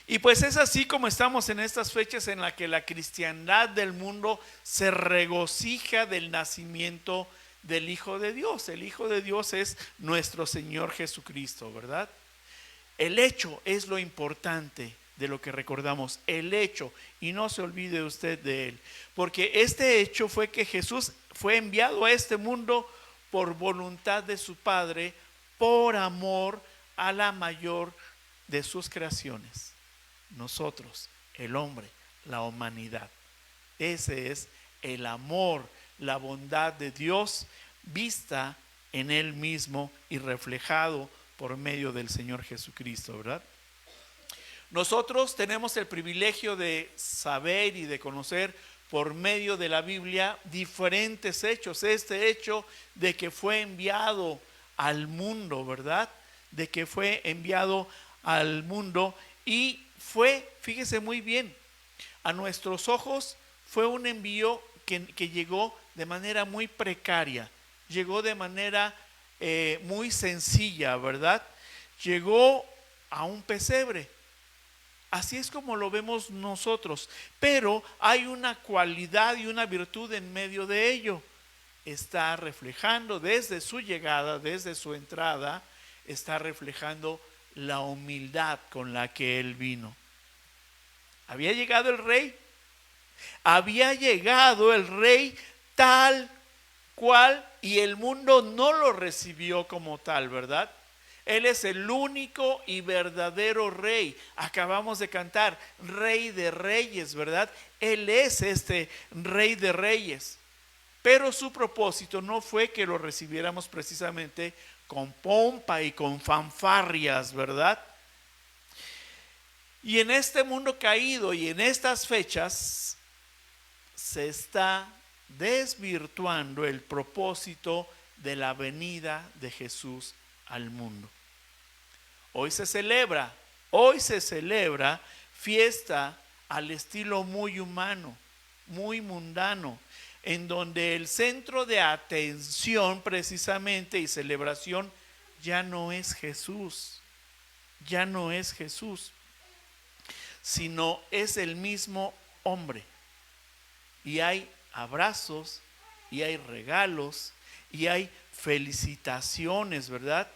Y pues es así como estamos en estas fechas en las que la cristiandad del mundo se regocija del nacimiento del Hijo de Dios. El Hijo de Dios es nuestro Señor Jesucristo, ¿verdad? El hecho es lo importante de lo que recordamos, el hecho, y no se olvide usted de él, porque este hecho fue que Jesús fue enviado a este mundo por voluntad de su Padre, por amor a la mayor de sus creaciones, nosotros, el hombre, la humanidad. Ese es el amor, la bondad de Dios vista en Él mismo y reflejado por medio del Señor Jesucristo, ¿verdad? Nosotros tenemos el privilegio de saber y de conocer por medio de la Biblia diferentes hechos. Este hecho de que fue enviado al mundo, ¿verdad? De que fue enviado al mundo y fue, fíjese muy bien, a nuestros ojos fue un envío que llegó de manera muy precaria, llegó de manera muy sencilla, ¿verdad? Llegó a un pesebre. Así es como lo vemos nosotros, pero hay una cualidad y una virtud en medio de ello. Está reflejando desde su llegada, desde su entrada, está reflejando la humildad con la que él vino. Había llegado el rey, tal cual, y el mundo no lo recibió como tal, ¿verdad? Él es el único y verdadero rey. Acabamos de cantar, Rey de Reyes, ¿verdad? Él es este Rey de Reyes. Pero su propósito no fue que lo recibiéramos precisamente con pompa y con fanfarrias, ¿verdad? Y en este mundo caído y en estas fechas se está desvirtuando el propósito de la venida de Jesús al mundo. Hoy se celebra fiesta al estilo muy humano, muy mundano, en donde el centro de atención precisamente y celebración ya no es Jesús, sino es el mismo hombre. Y hay abrazos, y hay regalos, y hay felicitaciones, ¿verdad?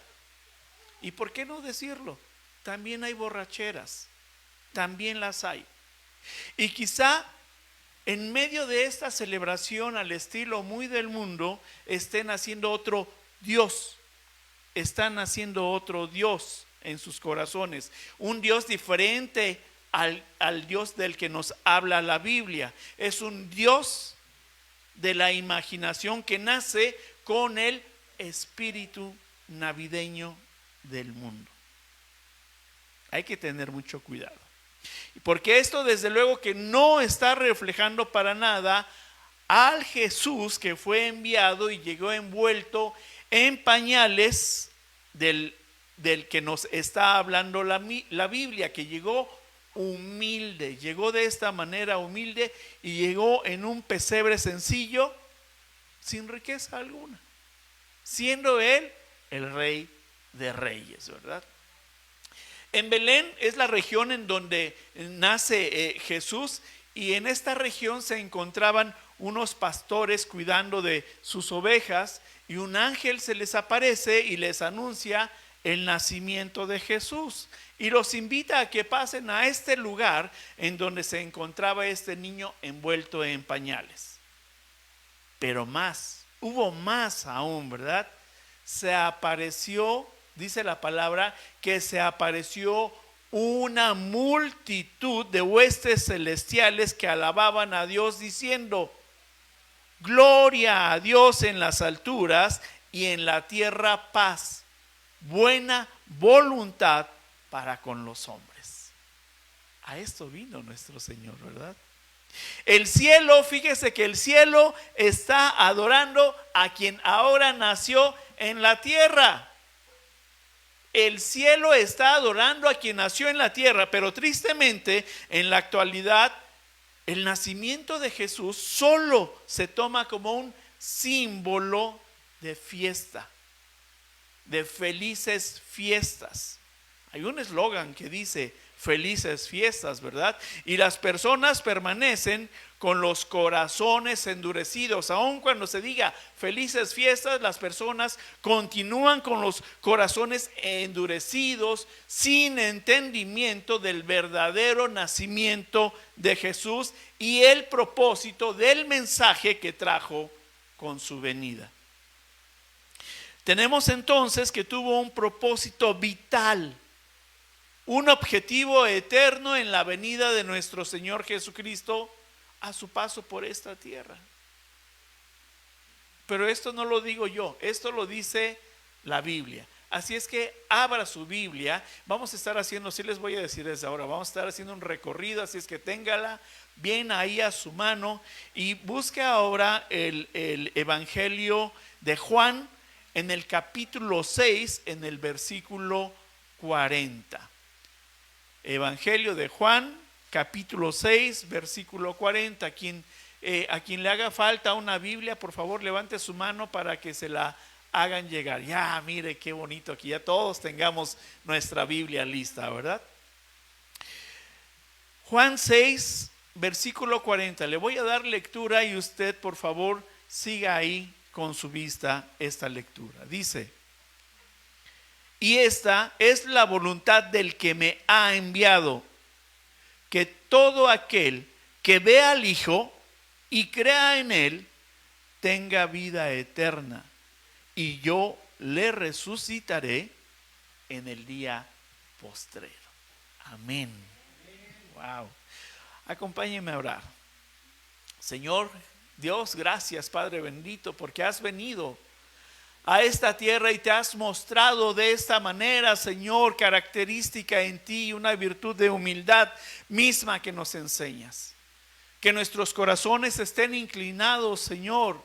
¿Y por qué no decirlo? También hay borracheras, también las hay. Y quizá en medio de esta celebración al estilo muy del mundo, están haciendo otro Dios en sus corazones, un Dios diferente al Dios del que nos habla la Biblia. Es un Dios de la imaginación que nace con el espíritu navideño del mundo. Hay que tener mucho cuidado, porque esto desde luego que no está reflejando para nada al Jesús que fue enviado y llegó envuelto en pañales del que nos está hablando la Biblia, que llegó humilde, llegó de esta manera humilde y llegó en un pesebre sencillo, sin riqueza alguna, siendo él el Rey de Reyes, ¿verdad? En Belén es la región en donde nace Jesús, y en esta región se encontraban unos pastores cuidando de sus ovejas, y un ángel se les aparece y les anuncia el nacimiento de Jesús y los invita a que pasen a este lugar en donde se encontraba este niño envuelto en pañales. Pero hubo más aún, ¿verdad? Se apareció, dice la palabra, que se apareció una multitud de huestes celestiales que alababan a Dios diciendo: gloria a Dios en las alturas y en la tierra paz, buena voluntad para con los hombres. A esto vino nuestro Señor, ¿verdad? El cielo, fíjese que el cielo está adorando a quien ahora nació en la tierra. El cielo está adorando a quien nació en la tierra, pero tristemente en la actualidad el nacimiento de Jesús solo se toma como un símbolo de fiesta, de felices fiestas. Hay un eslogan que dice: felices fiestas, ¿verdad? Y las personas permanecen con los corazones endurecidos. Aun cuando se diga felices fiestas, las personas continúan con los corazones endurecidos, sin entendimiento del verdadero nacimiento de Jesús y el propósito del mensaje que trajo con su venida. Tenemos entonces que tuvo un propósito vital, un objetivo eterno en la venida de nuestro Señor Jesucristo a su paso por esta tierra. Pero esto no lo digo yo, esto lo dice la Biblia. Así es que abra su Biblia. Vamos a estar haciendo, sí les voy a decir desde ahora, vamos a estar haciendo un recorrido, así es que téngala bien ahí a su mano y busque ahora el Evangelio de Juan en el capítulo 6, en el versículo 40. Evangelio de Juan, capítulo 6, versículo 40. A quien le haga falta una Biblia, por favor levante su mano para que se la hagan llegar. Ya, mire qué bonito, aquí ya todos tengamos nuestra Biblia lista, ¿verdad? Juan 6, versículo 40. Le voy a dar lectura y usted, por favor, siga ahí con su vista esta lectura. Dice: y esta es la voluntad del que me ha enviado, que todo aquel que vea al Hijo y crea en él tenga vida eterna, y yo le resucitaré en el día postrero. Amén. Wow. Acompáñenme a orar. Señor Dios, gracias Padre bendito, porque has venido a esta tierra y te has mostrado de esta manera, Señor, característica en ti, una virtud de humildad misma que nos enseñas. Que nuestros corazones estén inclinados, Señor,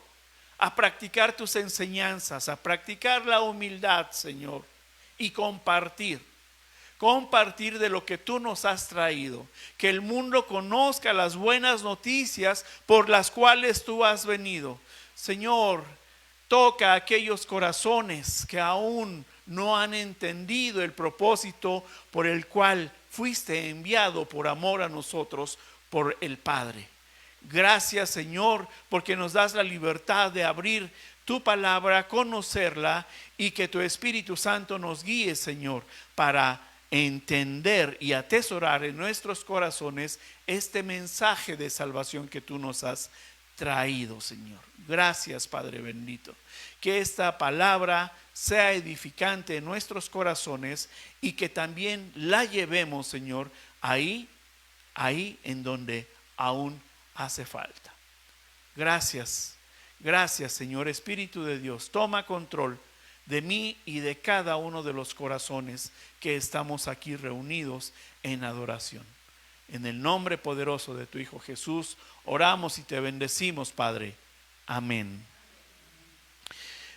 a practicar tus enseñanzas, a practicar la humildad, Señor, y compartir de lo que tú nos has traído. Que el mundo conozca las buenas noticias por las cuales tú has venido. Señor, toca aquellos corazones que aún no han entendido el propósito por el cual fuiste enviado por amor a nosotros por el Padre. Gracias, Señor, porque nos das la libertad de abrir tu palabra, conocerla y que tu Espíritu Santo nos guíe, Señor, para entender y atesorar en nuestros corazones este mensaje de salvación que tú nos has traído, Señor. Gracias, Padre bendito. Que esta palabra sea edificante en nuestros corazones y que también la llevemos, Señor, ahí en donde aún hace falta. Gracias, Señor Espíritu de Dios. Toma control de mí y de cada uno de los corazones que estamos aquí reunidos en adoración. En el nombre poderoso de tu Hijo Jesús, oramos y te bendecimos, Padre. Amén.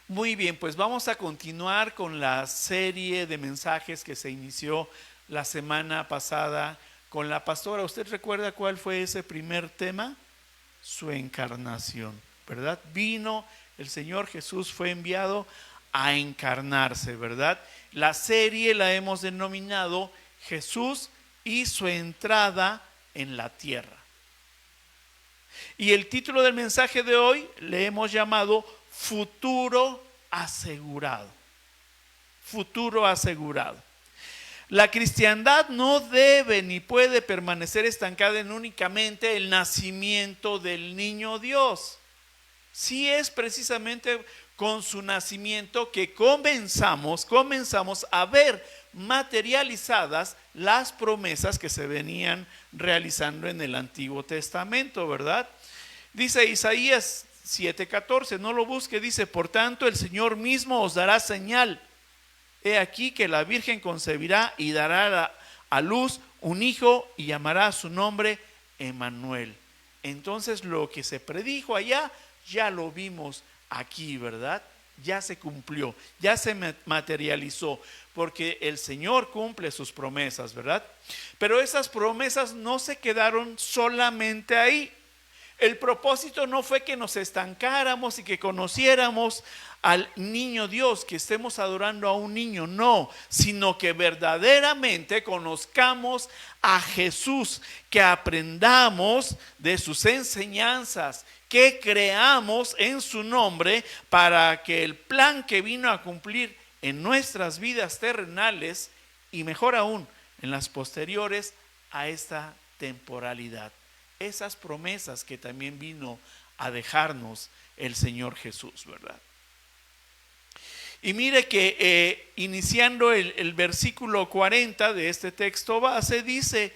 Muy bien, pues vamos a continuar con la serie de mensajes que se inició la semana pasada con la pastora. ¿Usted recuerda cuál fue ese primer tema? Su encarnación, ¿verdad? Vino el Señor Jesús, fue enviado a encarnarse, ¿verdad? La serie la hemos denominado Jesús y su entrada en la tierra. Y el título del mensaje de hoy le hemos llamado Futuro asegurado. Futuro asegurado. La cristiandad no debe ni puede permanecer estancada en únicamente el nacimiento del niño Dios. Sí es precisamente con su nacimiento que comenzamos a ver materializadas las promesas que se venían realizando en el Antiguo Testamento, ¿verdad? Dice Isaías 7:14, no lo busque, dice: por tanto el Señor mismo os dará señal. He aquí que la Virgen concebirá y dará a luz un hijo y llamará su nombre Emmanuel. Entonces lo que se predijo allá ya lo vimos aquí, ¿verdad? Ya se cumplió, ya se materializó, porque el Señor cumple sus promesas, ¿verdad? Pero esas promesas no se quedaron solamente ahí. El propósito no fue que nos estancáramos y que conociéramos al niño Dios, que estemos adorando a un niño, no, sino que verdaderamente conozcamos a Jesús, que aprendamos de sus enseñanzas, que creamos en su nombre, para que el plan que vino a cumplir en nuestras vidas terrenales, y mejor aún en las posteriores a esta temporalidad, esas promesas que también vino a dejarnos el Señor Jesús, ¿verdad? Y mire que iniciando el versículo 40 de este texto base, dice: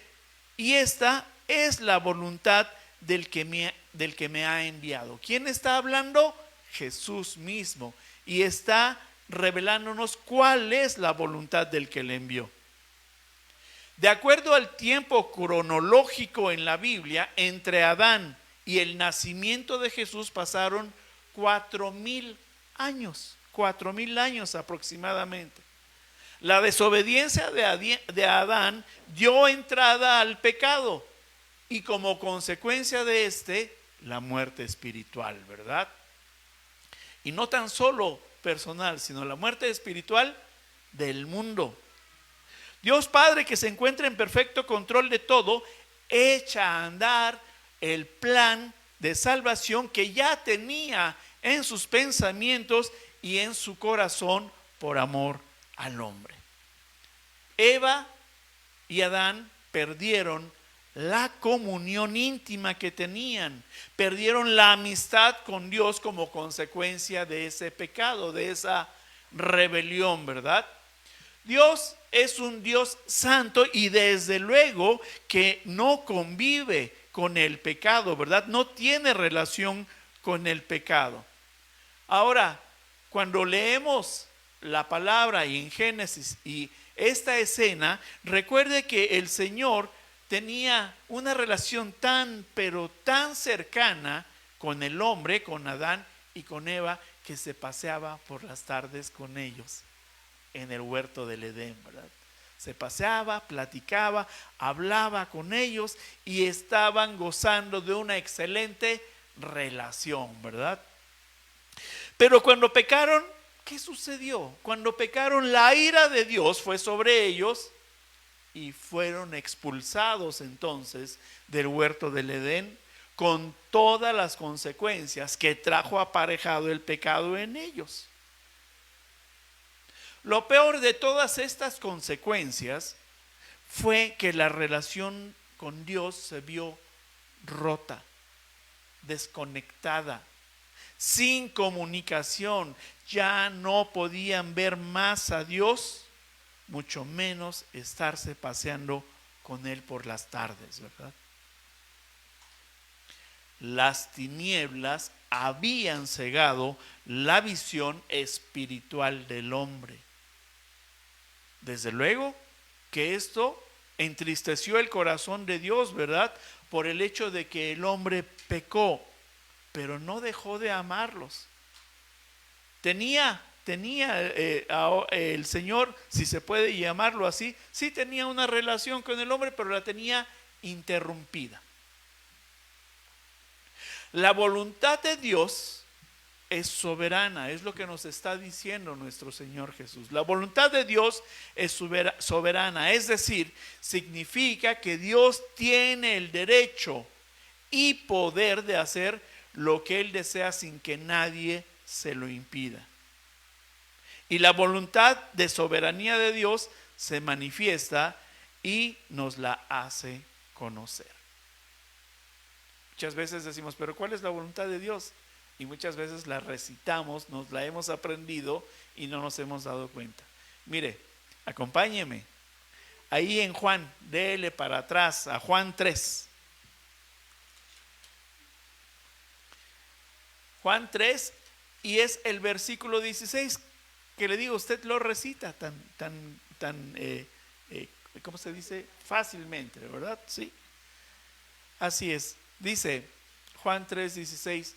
y esta es la voluntad del que me ha enviado. ¿Quién está hablando? Jesús mismo. Y está revelándonos cuál es la voluntad del que le envió. De acuerdo al tiempo cronológico en la Biblia, entre Adán y el nacimiento de Jesús pasaron 4,000 años. 4,000 años aproximadamente. La desobediencia de Adán dio entrada al pecado, y como consecuencia de este, la muerte espiritual, ¿verdad? Y no tan solo personal, sino la muerte espiritual del mundo. Dios Padre, que se encuentra en perfecto control de todo, echa a andar el plan de salvación que ya tenía en sus pensamientos y en su corazón por amor al hombre. Eva y Adán perdieron la comunión íntima que tenían, perdieron la amistad con Dios como consecuencia de ese pecado, de esa rebelión, ¿verdad? Dios es un Dios santo y desde luego que no convive con el pecado, ¿verdad? No tiene relación con el pecado. Ahora, cuando leemos la palabra y en Génesis y esta escena, recuerde que el Señor tenía una relación tan, pero tan cercana con el hombre, con Adán y con Eva, que se paseaba por las tardes con ellos en el huerto del Edén, ¿verdad? Se paseaba, platicaba, hablaba con ellos y estaban gozando de una excelente relación, ¿verdad? Pero cuando pecaron, ¿qué sucedió? Cuando pecaron, la ira de Dios fue sobre ellos y fueron expulsados entonces del huerto del Edén, con todas las consecuencias que trajo aparejado el pecado en ellos. Lo peor de todas estas consecuencias fue que la relación con Dios se vio rota, desconectada, sin comunicación. Ya no podían ver más a Dios, mucho menos estarse paseando con Él por las tardes, ¿verdad? Las tinieblas habían cegado la visión espiritual del hombre. Desde luego que esto entristeció el corazón de Dios, ¿verdad? Por el hecho de que el hombre pecó, pero no dejó de amarlos. Tenía el Señor, si se puede llamarlo así, sí tenía una relación con el hombre, pero la tenía interrumpida. La voluntad de Dios es soberana, es lo que nos está diciendo nuestro Señor Jesús. La voluntad de Dios es soberana, es decir, significa que Dios tiene el derecho y poder de hacer lo que Él desea sin que nadie se lo impida. Y la voluntad de soberanía de Dios se manifiesta y nos la hace conocer. Muchas veces decimos, pero ¿cuál es la voluntad de Dios? Y muchas veces la recitamos, nos la hemos aprendido y no nos hemos dado cuenta. Mire, acompáñeme. Ahí en Juan, déle para atrás a Juan 3. Juan 3, y es el versículo 16 que le digo, usted lo recita ¿cómo se dice? Fácilmente, ¿verdad? Sí. Así es. Dice Juan 3:16,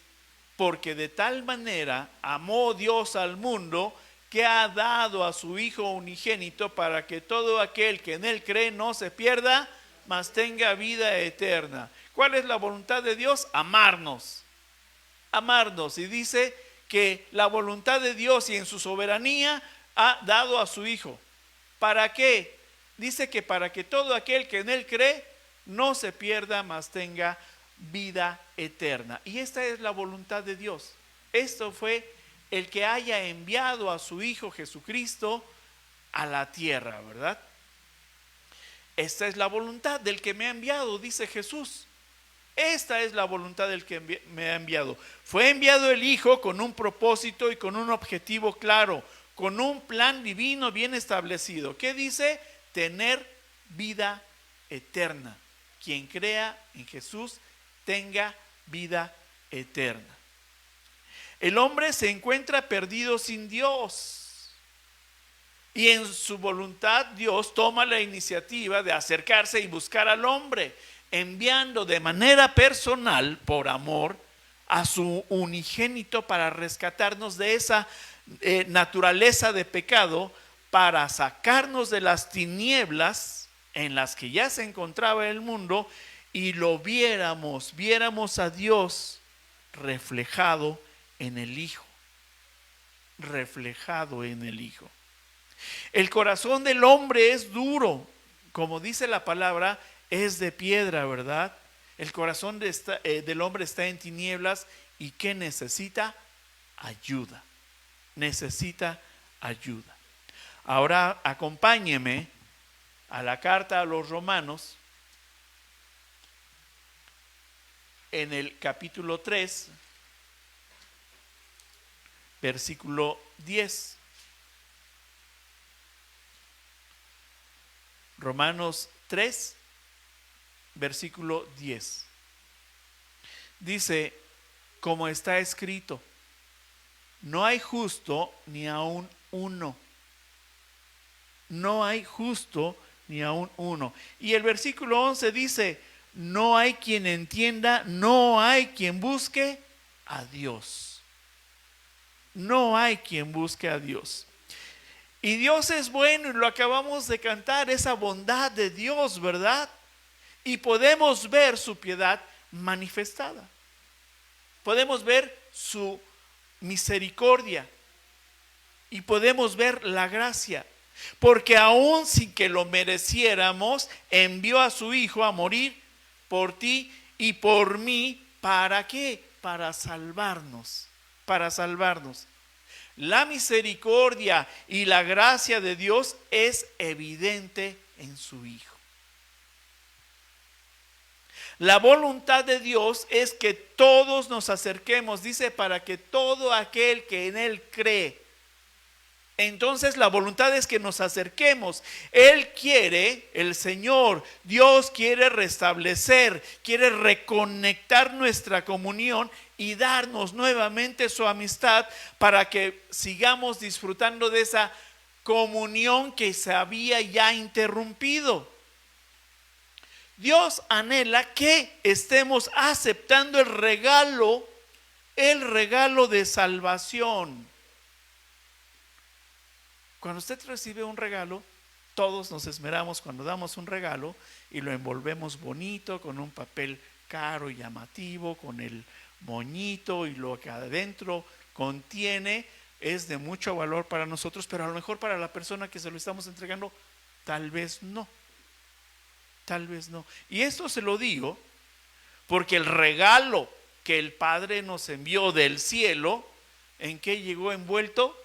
porque de tal manera amó Dios al mundo que ha dado a su Hijo unigénito para que todo aquel que en Él cree no se pierda, mas tenga vida eterna. ¿Cuál es la voluntad de Dios? Amarnos. Amarnos. Y dice que la voluntad de Dios y en su soberanía ha dado a su Hijo. ¿Para qué? Dice que para que todo aquel que en Él cree no se pierda, mas tenga vida eterna. Y esta es la voluntad de Dios. Esto fue el que haya enviado a su Hijo Jesucristo a la tierra, ¿verdad? Esta es la voluntad del que me ha enviado, dice Jesús. Esta es la voluntad del que me ha enviado. Fue enviado el Hijo con un propósito y con un objetivo claro, con un plan divino bien establecido. ¿Qué dice? Tener vida eterna. Quien crea en Jesús tenga vida eterna. El hombre se encuentra perdido sin Dios. Y en su voluntad Dios toma la iniciativa de acercarse y buscar al hombre, enviando de manera personal, por amor, a su unigénito para rescatarnos de esa naturaleza de pecado, para sacarnos de las tinieblas en las que ya se encontraba el mundo y lo viéramos a Dios reflejado en el Hijo. Reflejado en el Hijo. El corazón del hombre es duro, como dice la palabra, es de piedra, ¿verdad? El corazón del hombre está en tinieblas y ¿qué necesita? Ayuda. Necesita ayuda. Ahora acompáñeme a la carta a los Romanos, en el capítulo 3, versículo 10. Romanos 3, versículo 10. Dice, como está escrito, no hay justo ni aun uno. No hay justo ni aun uno. Y el versículo 11 dice, no hay quien entienda, no hay quien busque a Dios. No hay quien busque a Dios. Y Dios es bueno y lo acabamos de cantar, esa bondad de Dios, ¿verdad? Y podemos ver su piedad manifestada. Podemos ver su misericordia y podemos ver la gracia. Porque aún sin que lo mereciéramos, envió a su Hijo a morir por ti y por mí. ¿Para qué? Para salvarnos. Para salvarnos. La misericordia y la gracia de Dios es evidente en su Hijo. La voluntad de Dios es que todos nos acerquemos, dice, para que todo aquel que en Él cree. Entonces la voluntad es que nos acerquemos. Él quiere, el Señor, Dios quiere restablecer, quiere reconectar nuestra comunión y darnos nuevamente su amistad para que sigamos disfrutando de esa comunión que se había ya interrumpido. Dios anhela que estemos aceptando el regalo de salvación. Cuando usted recibe un regalo, todos nos esmeramos cuando damos un regalo y lo envolvemos bonito con un papel caro y llamativo, con el moñito, y lo que adentro contiene es de mucho valor para nosotros, pero a lo mejor para la persona que se lo estamos entregando, tal vez no. Tal vez no. Y esto se lo digo porque el regalo que el Padre nos envió del cielo, ¿en qué llegó envuelto?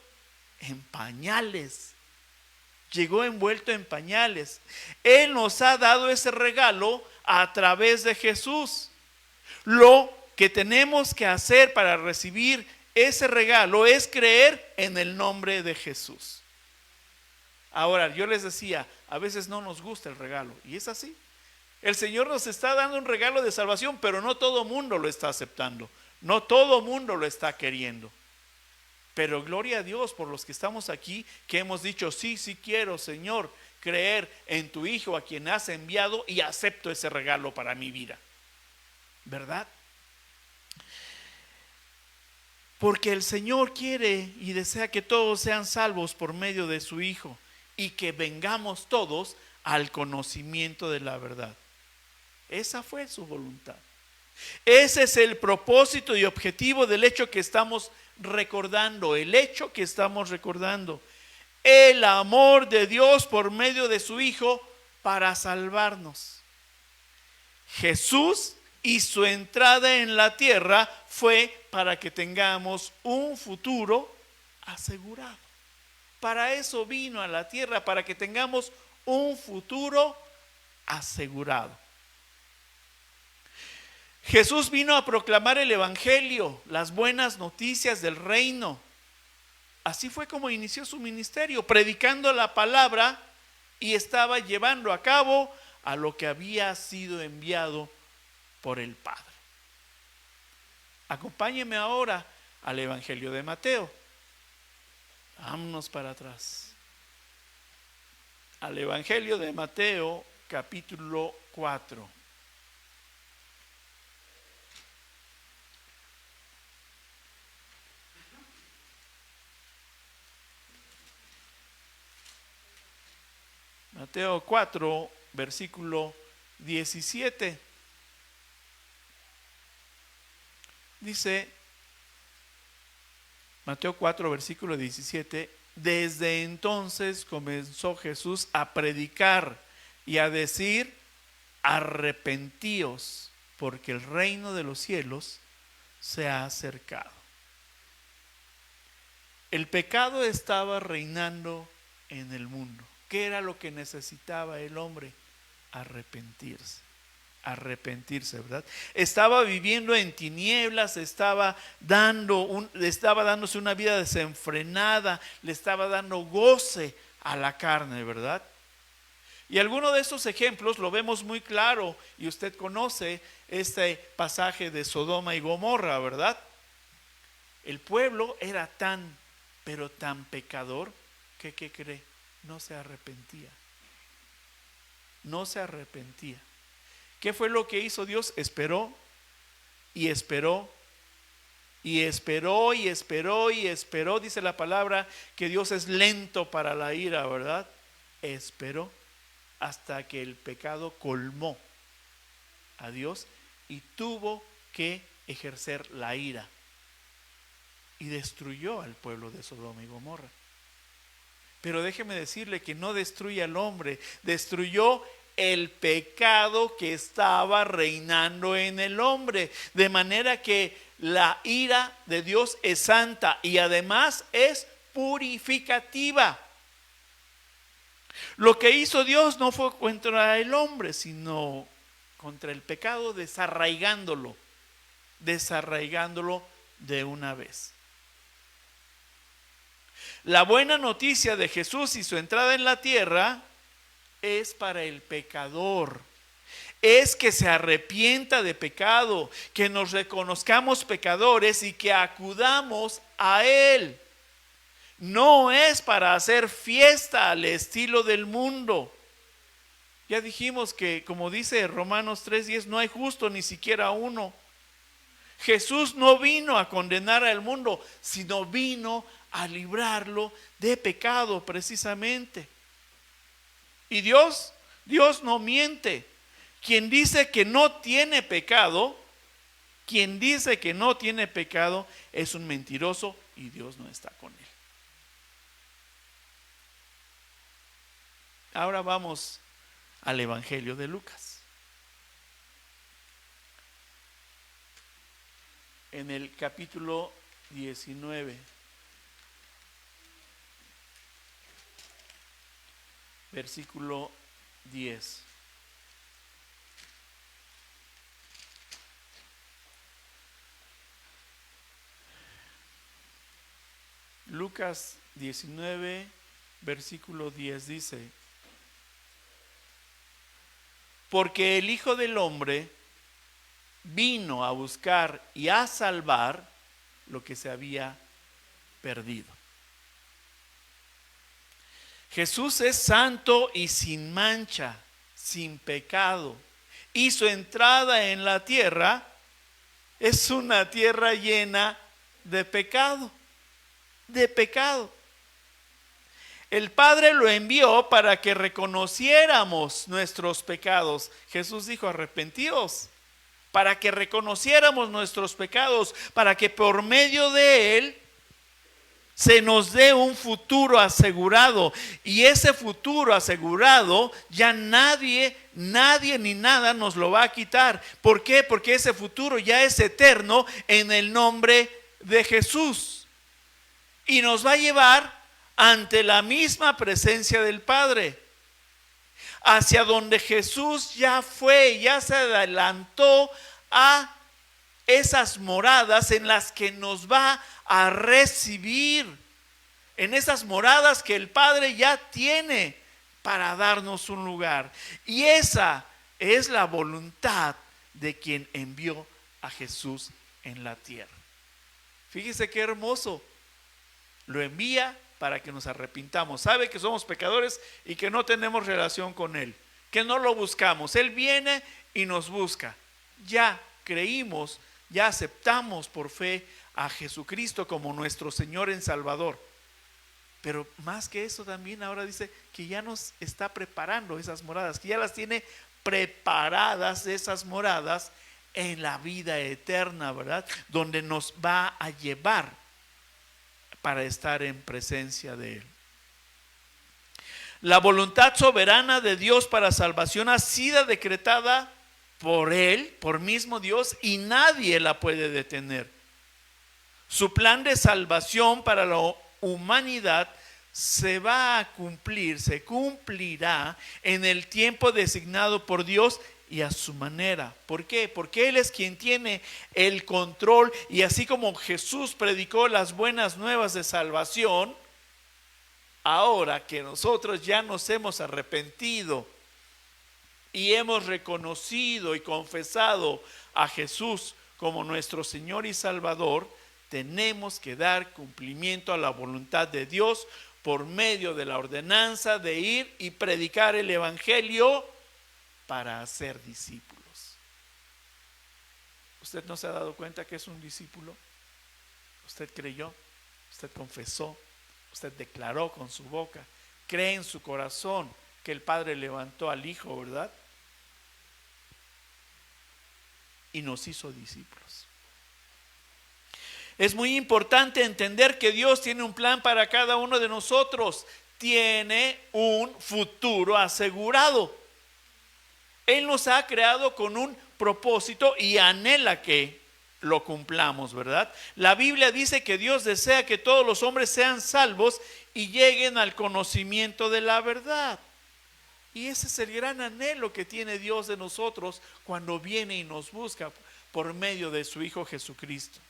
En pañales. Llegó envuelto en pañales. Él nos ha dado ese regalo a través de Jesús. Lo que tenemos que hacer para recibir ese regalo es creer en el nombre de Jesús. Ahora, yo les decía, a veces no nos gusta el regalo, y es así. El Señor nos está dando un regalo de salvación, pero no todo mundo lo está aceptando, no todo mundo lo está queriendo. Pero gloria a Dios por los que estamos aquí, que hemos dicho, sí quiero, Señor, creer en tu Hijo a quien has enviado y acepto ese regalo para mi vida. ¿Verdad? Porque el Señor quiere y desea que todos sean salvos por medio de su Hijo y que vengamos todos al conocimiento de la verdad. Esa fue su voluntad. Ese es el propósito y objetivo del hecho que estamos recordando, el hecho que estamos recordando, el amor de Dios por medio de su Hijo para salvarnos. Jesús y su entrada en la tierra fue para que tengamos un futuro asegurado. Para eso vino a la tierra, para que tengamos un futuro asegurado. Jesús vino a proclamar el evangelio, las buenas noticias del reino. Así fue como inició su ministerio, predicando la palabra, y estaba llevando a cabo a lo que había sido enviado por el Padre. Acompáñeme ahora al evangelio de Mateo. Vámonos para atrás. Al evangelio de Mateo, capítulo 4. Mateo 4, versículo 17. Dice, Mateo 4, versículo 17, desde entonces comenzó Jesús a predicar y a decir, arrepentíos, porque el reino de los cielos se ha acercado. El pecado estaba reinando en el mundo. ¿Qué era lo que necesitaba el hombre? Arrepentirse. Arrepentirse, ¿verdad? Estaba viviendo en tinieblas, estaba dándose una vida desenfrenada, le estaba dando goce a la carne, ¿verdad? Y alguno de estos ejemplos lo vemos muy claro, y usted conoce este pasaje de Sodoma y Gomorra, ¿verdad? El pueblo era tan, pero tan pecador que, ¿qué cree? No se arrepentía. No se arrepentía. ¿Qué fue lo que hizo Dios? Esperó y esperó y esperó y esperó y esperó. Dice la palabra que Dios es lento para la ira, ¿verdad? Esperó hasta que el pecado colmó a Dios y tuvo que ejercer la ira. Y destruyó al pueblo de Sodoma y Gomorra. Pero déjeme decirle que no destruye al hombre, destruyó el pecado que estaba reinando en el hombre. De manera que la ira de Dios es santa y además es purificativa. Lo que hizo Dios no fue contra el hombre, sino contra el pecado, desarraigándolo de una vez. La buena noticia de Jesús y su entrada en la tierra es para el pecador. Es que se arrepienta de pecado, que nos reconozcamos pecadores y que acudamos a Él. No es para hacer fiesta al estilo del mundo. Ya dijimos que, como dice Romanos 3:10, no hay justo ni siquiera uno. Jesús no vino a condenar al mundo, sino vino a librarlo de pecado precisamente. Y Dios no miente. Quien dice que no tiene pecado, es un mentiroso y Dios no está con él. Ahora vamos al Evangelio de Lucas. En el capítulo 19. Versículo 10. Lucas 19, versículo 10 dice: porque el Hijo del Hombre vino a buscar y a salvar lo que se había perdido. Jesús es santo y sin mancha, sin pecado, y su entrada en la tierra es una tierra llena de pecado, El Padre lo envió para que reconociéramos nuestros pecados. Jesús dijo: arrepentíos, para que reconociéramos nuestros pecados, para que por medio de Él se nos dé un futuro asegurado. Y ese futuro asegurado ya nadie ni nada nos lo va a quitar. ¿Por qué? Porque ese futuro ya es eterno en el nombre de Jesús. Y nos va a llevar ante la misma presencia del Padre, hacia donde Jesús ya fue, ya se adelantó a esas moradas en las que nos va a recibir, en esas moradas que el Padre ya tiene para darnos un lugar. Y esa es la voluntad de quien envió a Jesús en la tierra. Fíjese qué hermoso. Lo envía para que nos arrepintamos. Sabe que somos pecadores y que no tenemos relación con Él, que no lo buscamos. Él viene y nos busca. Ya creímos, ya aceptamos por fe a Jesucristo como nuestro Señor y Salvador. Pero más que eso también ahora dice que ya nos está preparando esas moradas, que ya las tiene preparadas esas moradas en la vida eterna, ¿verdad? Donde nos va a llevar para estar en presencia de Él. La voluntad soberana de Dios para salvación ha sido decretada por Él, por mismo Dios, y nadie la puede detener. Su plan de salvación para la humanidad se va a cumplir, se cumplirá en el tiempo designado por Dios y a su manera. ¿Por qué? Porque Él es quien tiene el control, y así como Jesús predicó las buenas nuevas de salvación, ahora que nosotros ya nos hemos arrepentido y hemos reconocido y confesado a Jesús como nuestro Señor y Salvador, tenemos que dar cumplimiento a la voluntad de Dios por medio de la ordenanza de ir y predicar el Evangelio para hacer discípulos. ¿Usted no se ha dado cuenta que es un discípulo? Usted creyó, usted confesó, usted declaró con su boca, cree en su corazón que el Padre levantó al Hijo, ¿verdad? Y nos hizo discípulos. Es muy importante entender que Dios tiene un plan para cada uno de nosotros. Tiene un futuro asegurado. Él nos ha creado con un propósito y anhela que lo cumplamos, ¿verdad? La Biblia dice que Dios desea que todos los hombres sean salvos y lleguen al conocimiento de la verdad. Y ese es el gran anhelo que tiene Dios de nosotros cuando viene y nos busca por medio de su Hijo Jesucristo.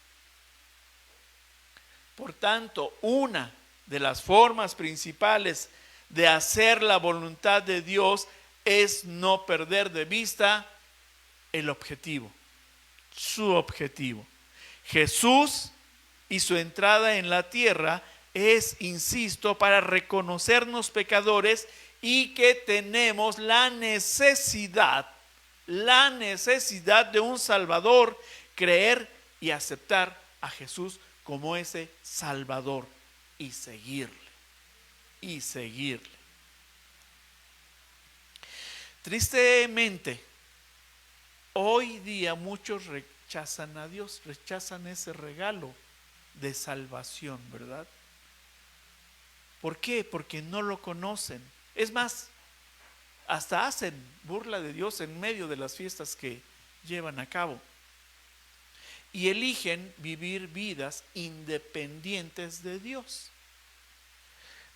Por tanto, una de las formas principales de hacer la voluntad de Dios es no perder de vista el objetivo, su objetivo. Jesús y su entrada en la tierra es, insisto, para reconocernos pecadores y que tenemos la necesidad de un Salvador, creer y aceptar a Jesús como ese Salvador y seguirle. Tristemente, hoy día muchos rechazan a Dios, rechazan ese regalo de salvación, ¿verdad? ¿Por qué? Porque no lo conocen. Es más, hasta hacen burla de Dios en medio de las fiestas que llevan a cabo. Y eligen vivir vidas independientes de Dios.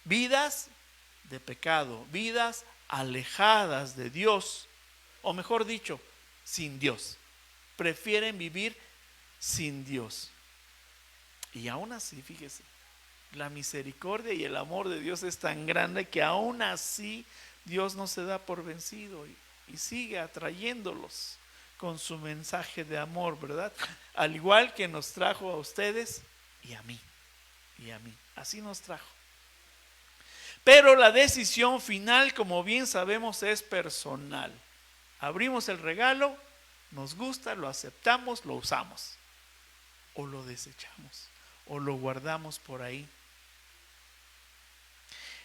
Vidas de pecado, vidas alejadas de Dios, o mejor dicho, sin Dios. Prefieren vivir sin Dios. Y aún así, fíjese, la misericordia y el amor de Dios es tan grande que aún así Dios no se da por vencido y sigue atrayéndolos con su mensaje de amor, ¿verdad? Al igual que nos trajo a ustedes y a mí. Así nos trajo. Pero la decisión final, como bien sabemos, es personal. Abrimos el regalo, nos gusta, lo aceptamos, lo usamos. O lo desechamos, o lo guardamos por ahí.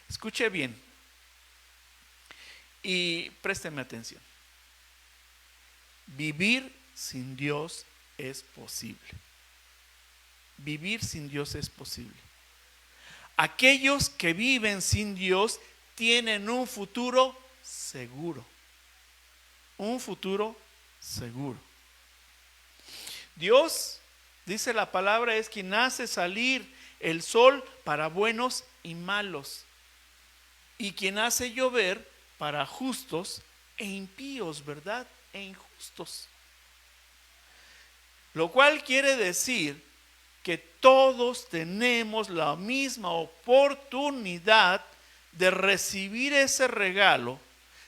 Escuche bien y présteme atención. Vivir sin Dios es posible. Vivir sin Dios es posible. Aquellos que viven sin Dios tienen un futuro seguro. Un futuro seguro. Dios, dice la palabra, es quien hace salir el sol para buenos y malos, y quien hace llover para justos e impíos, ¿verdad? E injustos. Lo cual quiere decir que todos tenemos la misma oportunidad de recibir ese regalo,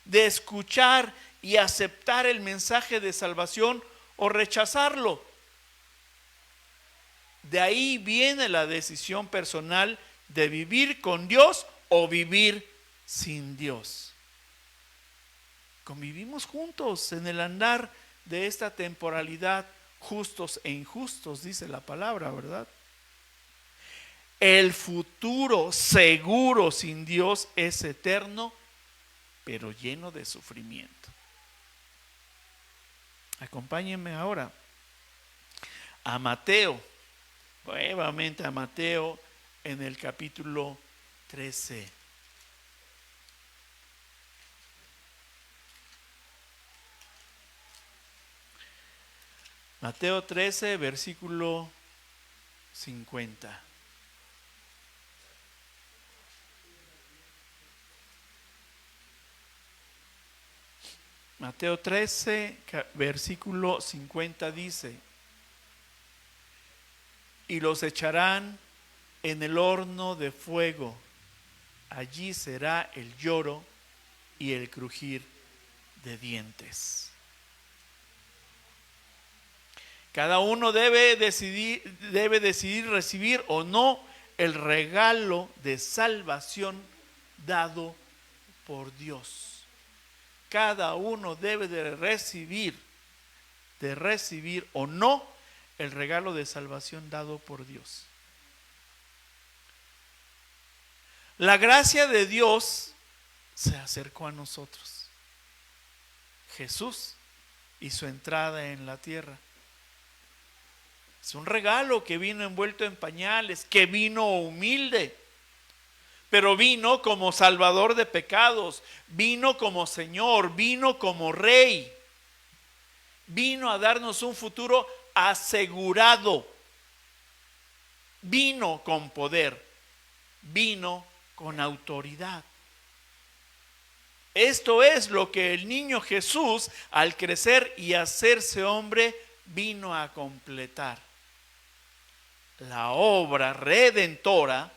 de escuchar y aceptar el mensaje de salvación o rechazarlo. De ahí viene la decisión personal de vivir con Dios o vivir sin Dios. Convivimos juntos en el andar de esta temporalidad, justos e injustos, dice la palabra, ¿verdad? El futuro seguro sin Dios es eterno, pero lleno de sufrimiento. Acompáñenme ahora a Mateo, nuevamente a Mateo en el capítulo 13. Mateo 13, versículo 50. Mateo 13, versículo 50 dice: y los echarán en el horno de fuego, allí será el lloro y el crujir de dientes. Cada uno debe decidir recibir o no el regalo de salvación dado por Dios. Cada uno debe de recibir o no el regalo de salvación dado por Dios. La gracia de Dios se acercó a nosotros. Jesús y su entrada en la tierra. Es un regalo que vino envuelto en pañales, que vino humilde, pero vino como salvador de pecados, vino como Señor, vino como Rey, vino a darnos un futuro asegurado, vino con poder, vino con autoridad. Esto es lo que el niño Jesús, al crecer y hacerse hombre, vino a completar. La obra redentora,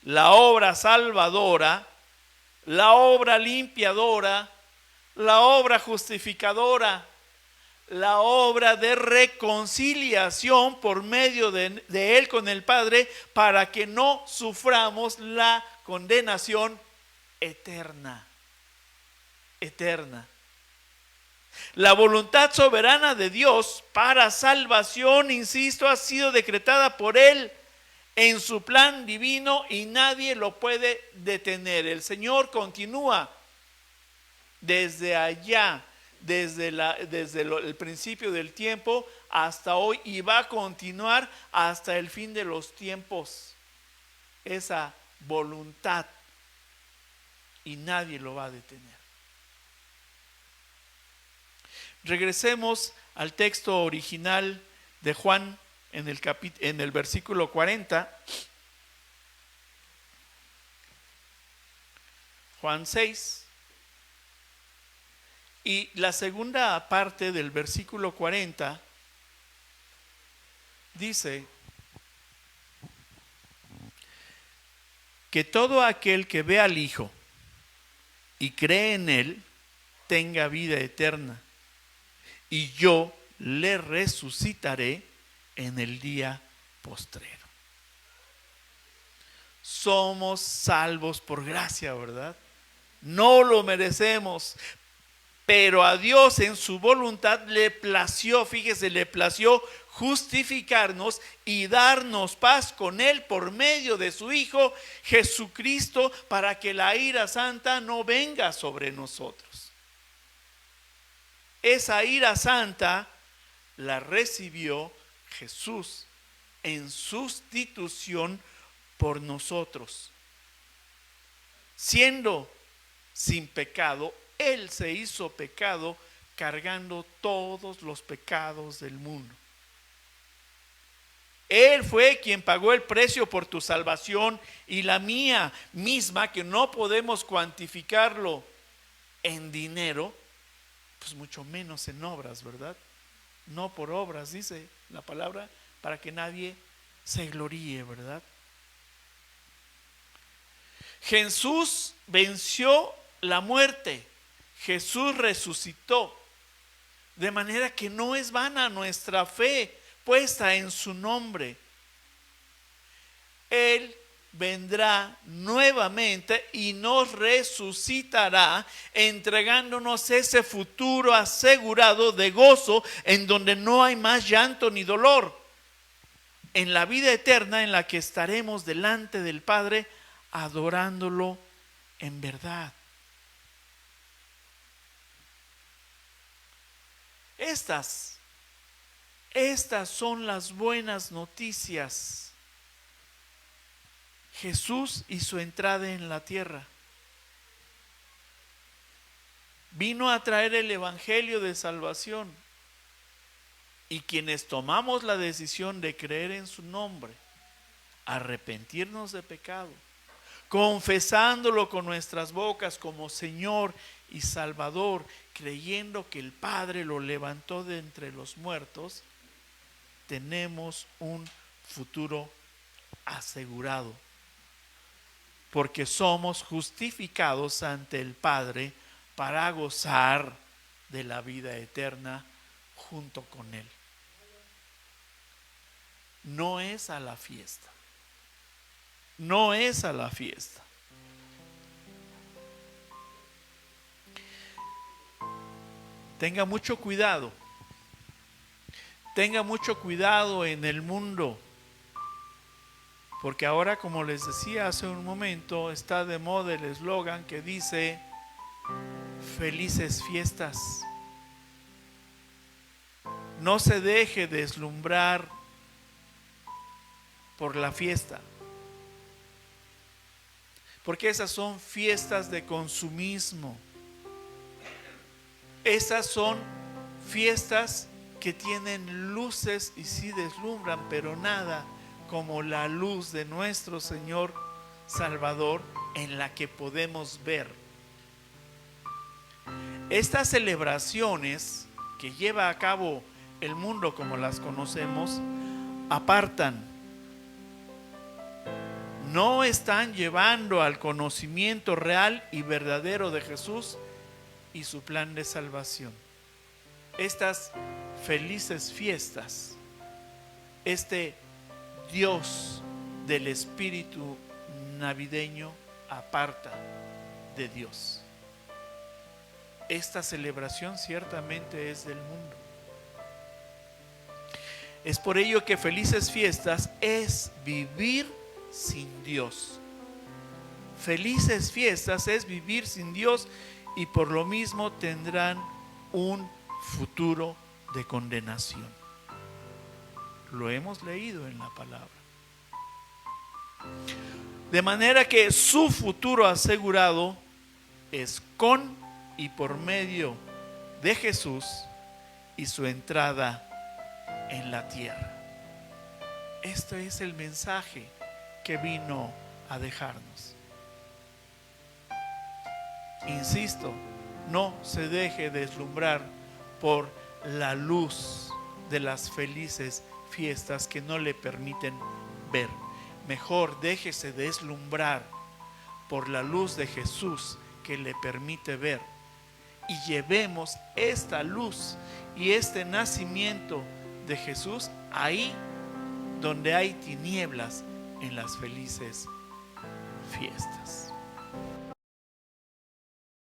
la obra salvadora, la obra limpiadora, la obra justificadora, la obra de reconciliación por medio de Él con el Padre, para que no suframos la condenación eterna. Eterna. La voluntad soberana de Dios para salvación, insisto, ha sido decretada por Él en su plan divino y nadie lo puede detener. El Señor continúa desde allá, desde el principio del tiempo hasta hoy, y va a continuar hasta el fin de los tiempos. Esa voluntad, y nadie lo va a detener. Regresemos al texto original de Juan en el versículo 40. Juan 6. Y la segunda parte del versículo 40 dice que todo aquel que ve al Hijo y cree en Él tenga vida eterna, y yo le resucitaré en el día postrero. Somos salvos por gracia, ¿verdad? No lo merecemos, pero a Dios en su voluntad le plació, fíjese, le plació justificarnos y darnos paz con Él por medio de su Hijo Jesucristo, para que la ira santa no venga sobre nosotros. Esa ira santa la recibió Jesús en sustitución por nosotros. Siendo sin pecado, Él se hizo pecado cargando todos los pecados del mundo. Él fue quien pagó el precio por tu salvación y la mía misma, que no podemos cuantificarlo en dinero, pues mucho menos en obras, ¿verdad? No por obras, dice la palabra, para que nadie se gloríe, ¿verdad? Jesús venció la muerte, Jesús resucitó, de manera que no es vana nuestra fe puesta en su nombre. Él vendrá nuevamente y nos resucitará, entregándonos ese futuro asegurado de gozo, en donde no hay más llanto ni dolor, en la vida eterna en la que estaremos delante del Padre adorándolo en verdad. Estas son las buenas noticias. Jesús y su entrada en la tierra. Vino a traer el evangelio de salvación. Y quienes tomamos la decisión de creer en su nombre, arrepentirnos de pecado, confesándolo con nuestras bocas como Señor y Salvador, creyendo que el Padre lo levantó de entre los muertos, tenemos un futuro asegurado, porque somos justificados ante el Padre para gozar de la vida eterna junto con Él. No es a la fiesta, no es a la fiesta. Tenga mucho cuidado. Tenga mucho cuidado en el mundo, porque ahora, como les decía hace un momento, está de moda el eslogan que dice: felices fiestas. No se deje deslumbrar por la fiesta, porque esas son fiestas de consumismo. Esas son fiestas que tienen luces y sí deslumbran, pero nada como la luz de nuestro Señor Salvador, en la que podemos ver. Estas celebraciones que lleva a cabo el mundo como las conocemos, apartan, no están llevando al conocimiento real y verdadero de Jesús y su plan de salvación. Estas felices fiestas, este Dios del espíritu navideño aparta de Dios. Esta celebración ciertamente es del mundo. Es por ello que felices fiestas es vivir sin Dios. Felices fiestas es vivir sin Dios, y por lo mismo tendrán un futuro de condenación. Lo hemos leído en la palabra. De manera que su futuro asegurado es con y por medio de Jesús y su entrada en la tierra. Este es el mensaje que vino a dejarnos. Insisto, no se deje deslumbrar por la luz de las felices fiestas que no le permiten ver. Mejor déjese deslumbrar por la luz de Jesús que le permite ver, y llevemos esta luz y este nacimiento de Jesús ahí donde hay tinieblas, en las felices fiestas.